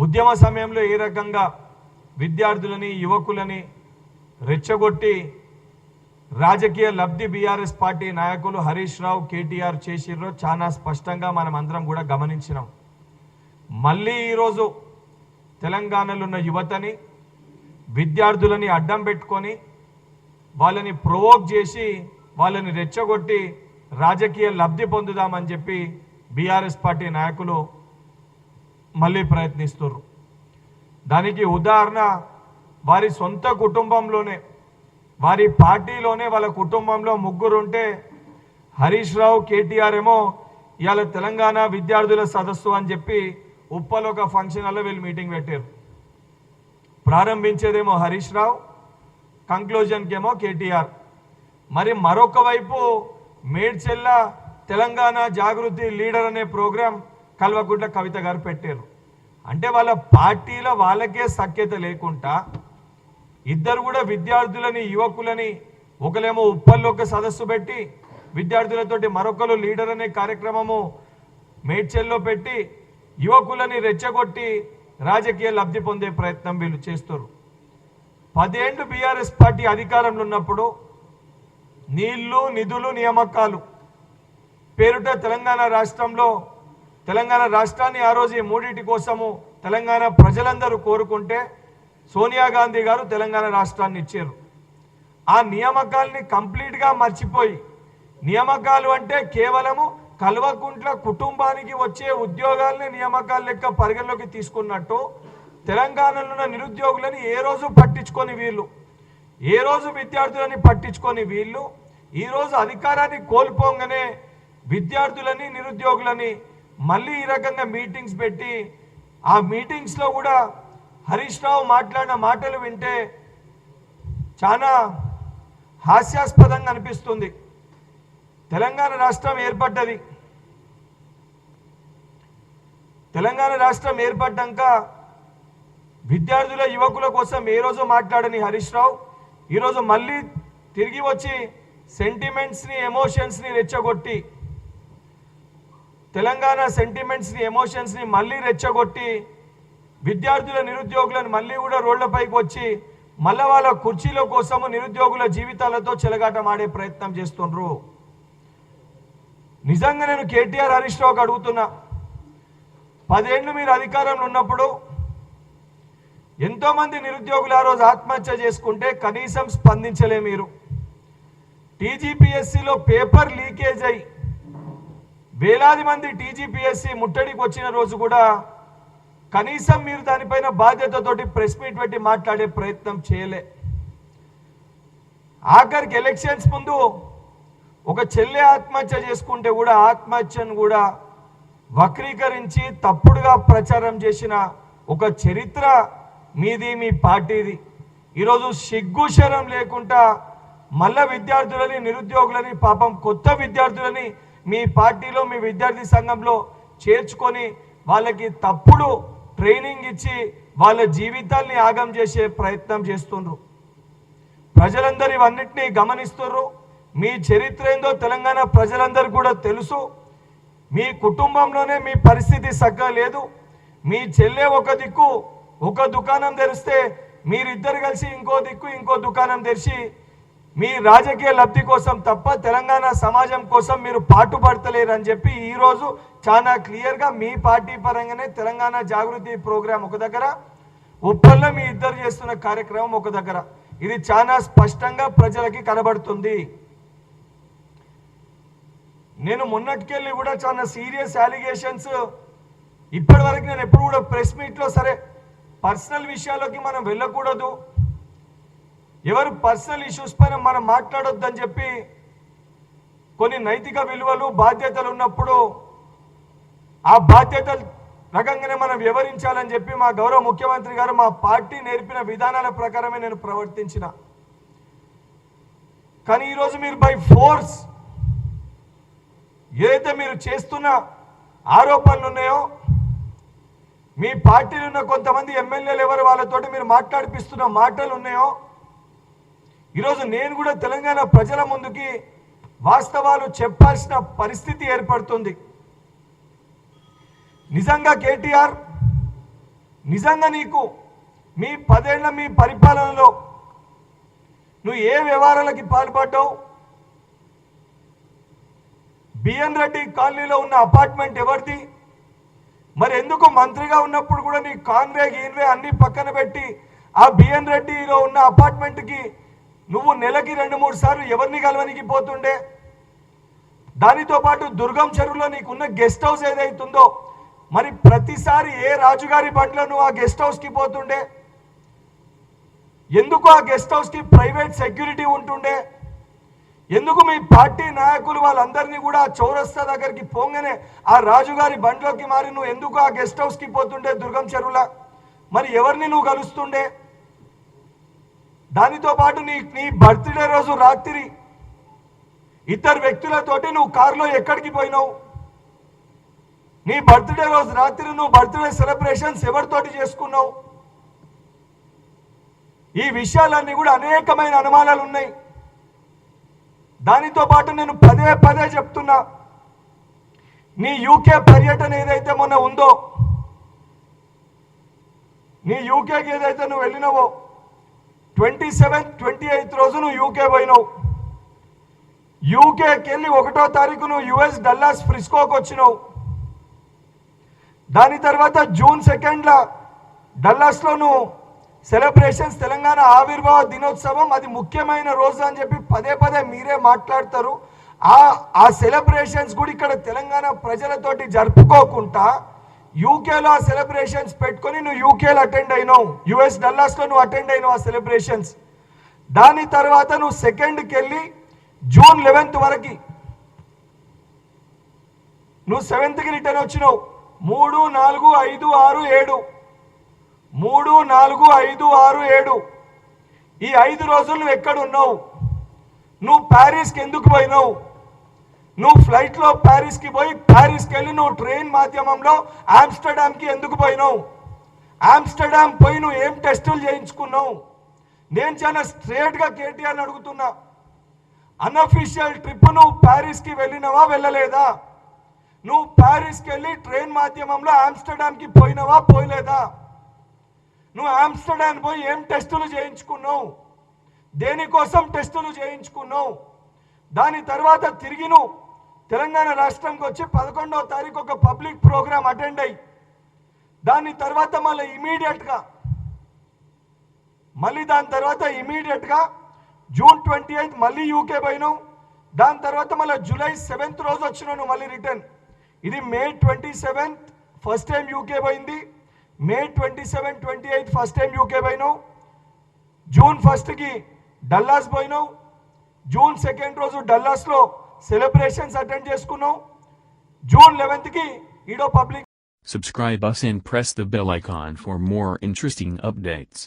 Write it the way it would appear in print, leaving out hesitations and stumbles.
ఉద్యమ సమయంలో ఏ రకంగా విద్యార్థులని యువకులని రెచ్చగొట్టి రాజకీయ లబ్ధి బీఆర్ఎస్ పార్టీ నాయకులు హరీష్ రావు కేటీఆర్ చేసిర్రో చాలా స్పష్టంగా మనం అందరం కూడా గమనించినాం. మళ్ళీ ఈరోజు తెలంగాణలో ఉన్న యువతని విద్యార్థులని అడ్డం పెట్టుకొని వాళ్ళని ప్రొవోక్ చేసి వాళ్ళని రెచ్చగొట్టి రాజకీయ లబ్ధి పొందుదామని చెప్పి బీఆర్ఎస్ పార్టీ నాయకులు మళ్ళీ ప్రయత్నిస్తున్నారు. దానికి ఉదాహరణ వారి సొంత కుటుంబంలోనే వారి పార్టీలోనే వాళ్ళ కుటుంబంలో ముగ్గురు ఉంటే హరీష్ రావు కేటీఆర్ ఏమో ఇవాళ తెలంగాణ విద్యార్థుల సదస్సు అని చెప్పి ఉప్పలో ఒక ఫంక్షన్ హాల్లో వీళ్ళు మీటింగ్ పెట్టారు. ప్రారంభించేదేమో హరీష్ రావు, కంక్లూజన్కి ఏమో కేటీఆర్. మరి మరొక వైపు మేడ్చెల్ల తెలంగాణ జాగృతి లీడర్ అనే ప్రోగ్రాం కల్వకుంట్ల కవిత గారు పెట్టారు. అంటే వాళ్ళ పార్టీలో వాళ్ళకే సఖ్యత లేకుండా ఇద్దరు కూడా విద్యార్థులని యువకులని ఒకలేమో ఉప్పల్లో ఒక సదస్సు పెట్టి విద్యార్థులతోటి మరొకరు లీడర్ అనే కార్యక్రమము మేడ్చెల్లో పెట్టి యువకులని రెచ్చగొట్టి రాజకీయ లబ్ధి పొందే ప్రయత్నం వీళ్ళు చేస్తారు. 10 ఏళ్ళు బీఆర్ఎస్ పార్టీ అధికారంలో ఉన్నప్పుడు నీళ్లు నిధులు నియామకాలు పేరుట తెలంగాణ రాష్ట్రాన్ని ఆ రోజు మూడింటి కోసము తెలంగాణ ప్రజలందరూ కోరుకుంటే సోనియా గాంధీ గారు తెలంగాణ రాష్ట్రాన్ని ఇచ్చారు. ఆ నియామకాల్ని కంప్లీట్గా మర్చిపోయి నియామకాలు అంటే కేవలము కల్వకుంట్ల కుటుంబానికి వచ్చే ఉద్యోగాల్ని నియామకాల లెక్క పరిగణలోకి తీసుకున్నట్టు తెలంగాణలో ఉన్న నిరుద్యోగులని ఏ రోజు పట్టించుకొని వీళ్ళు, ఏ రోజు విద్యార్థులని పట్టించుకొని వీళ్ళు ఈరోజు అధికారాన్ని కోల్పోగానే విద్యార్థులని నిరుద్యోగులని మళ్ళీ ఈ రకంగా మీటింగ్స్ పెట్టి ఆ మీటింగ్స్లో కూడా హరీష్ రావు మాట్లాడిన మాటలు వింటే చాలా హాస్యాస్పదంగా అనిపిస్తుంది. తెలంగాణ రాష్ట్రం ఏర్పడ్డది. తెలంగాణ రాష్ట్రం ఏర్పడ్డాక విద్యార్థుల యువకుల కోసం ఏ రోజు మాట్లాడని హరీష్ రావు ఈరోజు మళ్ళీ తిరిగి వచ్చి సెంటిమెంట్స్ని ఎమోషన్స్ని రెచ్చగొట్టి తెలంగాణ సెంటిమెంట్స్ని ఎమోషన్స్ని మళ్ళీ రెచ్చగొట్టి విద్యార్థుల నిరుద్యోగులను మళ్ళీ కూడా రోడ్లపైకి వచ్చి మళ్ళీ వాళ్ళ కుర్చీల కోసము నిరుద్యోగుల జీవితాలతో చెలగాటమాడే ప్రయత్నం చేస్తుండ్రు. నిజంగా నేను కేటీఆర్ హరీష్ రావుకి అడుగుతున్నా, 10 ఏళ్ళు మీరు అధికారంలో ఉన్నప్పుడు ఎంతోమంది నిరుద్యోగులు ఆ రోజు ఆత్మహత్య చేసుకుంటే కనీసం స్పందించలే మీరు. టీజీపీఎస్సీలో పేపర్ లీకేజ్ అయి వేలాది మంది టీజీపీఎస్సీ ముట్టడికి వచ్చిన రోజు కూడా కనీసం మీరు దానిపైన బాధ్యతతోటి ప్రెస్ మీట్ పెట్టి మాట్లాడే ప్రయత్నం చేయలే. ఆఖరికి ఎలక్షన్స్ ముందు ఒక చెల్లె ఆత్మహత్య చేసుకుంటే కూడా ఆత్మహత్యను కూడా వక్రీకరించి తప్పుడుగా ప్రచారం చేసిన ఒక చరిత్ర మీది, మీ పార్టీది. ఈరోజు సిగ్గు శరం లేకుండా మళ్ళా విద్యార్థులని నిరుద్యోగులని పాపం కొత్త విద్యార్థులని మీ పార్టీలో మీ విద్యార్థి సంఘంలో చేర్చుకొని వాళ్ళకి తప్పుడు ట్రైనింగ్ ఇచ్చి వాళ్ళ జీవితాల్ని ఆగం చేసే ప్రయత్నం చేస్తుండ్రు. ప్రజలందరూ ఇవన్నిటినీ గమనిస్తున్నారు. మీ చరిత్ర ఏందో తెలంగాణ ప్రజలందరూ కూడా తెలుసు. మీ కుటుంబంలోనే మీ పరిస్థితి చక్కగా లేదు. మీ చెల్లె ఒక దిక్కు ఒక దుకాణం తెరిస్తే మీరిద్దరు కలిసి ఇంకో దుకాణం తెరిచి మీ రాజకీయ లబ్ధి కోసం తప్ప తెలంగాణ సమాజం కోసం మీరు పాటుపడతలేరని చెప్పి ఈరోజు చాలా క్లియర్గా మీ పార్టీ పరంగానే తెలంగాణ జాగృతి ప్రోగ్రాం ఒక దగ్గర, ఉప్పల్లో మీ ఇద్దరు చేస్తున్న కార్యక్రమం ఒక దగ్గర, ఇది చాలా స్పష్టంగా ప్రజలకి కనబడుతుంది. నేను మొన్నటికెళ్ళి కూడా చాలా సీరియస్ అలిగేషన్స్ ఇప్పటి వరకు నేను ఎప్పుడు కూడా ప్రెస్ మీట్లో సరే పర్సనల్ విషయాల్లోకి మనం వెళ్ళకూడదు, ఎవరు పర్సనల్ ఇష్యూస్ పైన మనం మాట్లాడొద్దని చెప్పి కొన్ని నైతిక విలువలు బాధ్యతలు ఉన్నప్పుడు ఆ బాధ్యతల రకంగానే మనం వ్యవహరించాలని చెప్పి మా గౌరవ ముఖ్యమంత్రి గారు మా పార్టీ నేర్పిన విధానాల ప్రకారమే నేను ప్రవర్తించిన. కానీ ఈరోజు మీరు బై ఫోర్స్ ఏదైతే మీరు చేస్తున్న ఆరోపణలు ఉన్నాయో, మీ పార్టీలో ఉన్న కొంతమంది ఎమ్మెల్యేలు ఎవరు వాళ్ళతోటి మీరు మాట్లాడిపిస్తున్న మాటలు ఉన్నాయో, ఈరోజు నేను కూడా తెలంగాణ ప్రజల ముందుకి వాస్తవాలు చెప్పాల్సిన పరిస్థితి ఏర్పడుతుంది. నిజంగా కేటీఆర్ నిజంగా నీకు మీ 10 ఏళ్ల మీ పరిపాలనలో నువ్వు ఏ వ్యవహారాలకి పాల్పడ్డావు? బిఎన్ రెడ్డి కాలనీలో ఉన్న అపార్ట్మెంట్ ఎవరిది? మరి ఎందుకు మంత్రిగా ఉన్నప్పుడు కూడా నీ కాన్వే గీన్వే అన్ని పక్కన పెట్టి ఆ బిఎన్ రెడ్డిలో ఉన్న అపార్ట్మెంట్కి నువ్వు నెలకి 2-3 సార్లు ఎవరిని కలవనికి పోతుండే? దానితో పాటు దుర్గం చెరువులో నీకున్న గెస్ట్ హౌస్ ఏదైతుందో మరి ప్రతిసారి ఏ రాజుగారి బండ్లో నువ్వు ఆ గెస్ట్ హౌస్కి పోతుండే? ఎందుకు ఆ గెస్ట్ హౌస్కి ప్రైవేట్ సెక్యూరిటీ ఉంటుండే? ఎందుకు మీ పార్టీ నాయకులు వాళ్ళందరినీ కూడా చౌరస్తా దగ్గరికి పోగానే ఆ రాజుగారి బండ్లోకి మారి నువ్వు ఎందుకు ఆ గెస్ట్ హౌస్కి పోతుండే దుర్గం చెరువుల? మరి ఎవరిని నువ్వు కలుస్తుండే? దానితో పాటు నీ బర్త్డే రోజు రాత్రి ఇద్దరు వ్యక్తులతోటి నువ్వు కారులో ఎక్కడికి పోయినావు? నీ బర్త్డే రోజు రాత్రి నువ్వు బర్త్డే సెలబ్రేషన్స్ ఎవరితోటి చేసుకున్నావు? ఈ విషయాలన్నీ కూడా అనేకమైన అనుమానాలు ఉన్నాయి. దానితో పాటు నేను పదే చెప్తున్నా, నీ యూకే పర్యటన ఏదైతే మొన్న ఉందో, నీ యూకేకి ఏదైతే నువ్వు వెళ్ళినావో 27, 28 రోజు నువ్వు యూకే పోయినావు. యూకేకి వెళ్ళి 1వ తారీఖు నువ్వు యుఎస్ డల్లాస్ ఫ్రిస్కోకి వచ్చినావు. దాని తర్వాత జూన్ 2న డల్లాస్లో నువ్వు సెలబ్రేషన్స్ తెలంగాణ ఆవిర్భావ దినోత్సవం అది ముఖ్యమైన రోజు అని చెప్పి పదే మీరే మాట్లాడతారు. ఆ సెలబ్రేషన్స్ కూడా ఇక్కడ తెలంగాణ ప్రజలతోటి జరుపుకోకుండా యూకేలో ఆ సెలబ్రేషన్స్ పెట్టుకొని నువ్వు యూకేలో అటెండ్ అయినావు, యుఎస్ డల్లాస్లో నువ్వు అటెండ్ అయినావు ఆ సెలబ్రేషన్స్. దాని తర్వాత నువ్వు 2కి వెళ్ళి జూన్ 11 వరకు నువ్వు 7కి రిటర్న్ వచ్చినావు. 3, 4, 5, 6, 7 3, 4, 5, 6, 7 ఈ 5 రోజులు నువ్వు ఎక్కడ ఉన్నావు? నువ్వు ప్యారిస్కి ఎందుకు పోయినావు? నువ్వు ఫ్లైట్లో ప్యారిస్కి పోయి ప్యారిస్కి వెళ్ళి నువ్వు ట్రైన్ మాధ్యమంలో ఆమ్స్టర్డామ్కి ఎందుకు పోయినావు? ఆమ్స్టర్డామ్ పోయి నువ్వు ఏం టెస్టులు చేయించుకున్నావు? నేను చాలా స్ట్రేట్గా కేటీఆర్ని అడుగుతున్నా, అన్అఫీషియల్ ట్రిప్ నువ్వు ప్యారిస్కి వెళ్ళినవా వెళ్ళలేదా? నువ్వు ప్యారిస్కి వెళ్ళి ట్రైన్ మాధ్యమంలో ఆమ్స్టర్డామ్కి పోయినవా పోయలేదా? నువ్వు ఆమ్స్టర్డామ్ పోయి ఏం టెస్టులు చేయించుకున్నావు? దేనికోసం టెస్టులు చేయించుకున్నావు? దాని తర్వాత తిరిగి నువ్వు తెలంగాణ రాష్ట్రంకి వచ్చి 11వ తారీఖు ఒక పబ్లిక్ ప్రోగ్రామ్ అటెండ్ అయ్యి దాని తర్వాత మళ్ళీ ఇమీడియట్గా జూన్ 28 మళ్ళీ యూకే పోయినావు. దాని తర్వాత మళ్ళీ జూలై 7th రోజు వచ్చినావు మళ్ళీ రిటర్న్. ఇది మే 27 ఫస్ట్ టైం యూకే పోయింది. మే 27, 28 ఫస్ట్ టైం యూకే పోయినావు. జూన్ 1కి డల్లాస్ పోయినావు. జూన్ 2nd రోజు డల్లాస్లో సెలబ్రేషన్స్ అటెండ్ చేసుకున్నావు. జూన్ 11కి ఈడో public. Subscribe us and press the bell icon for more interesting updates.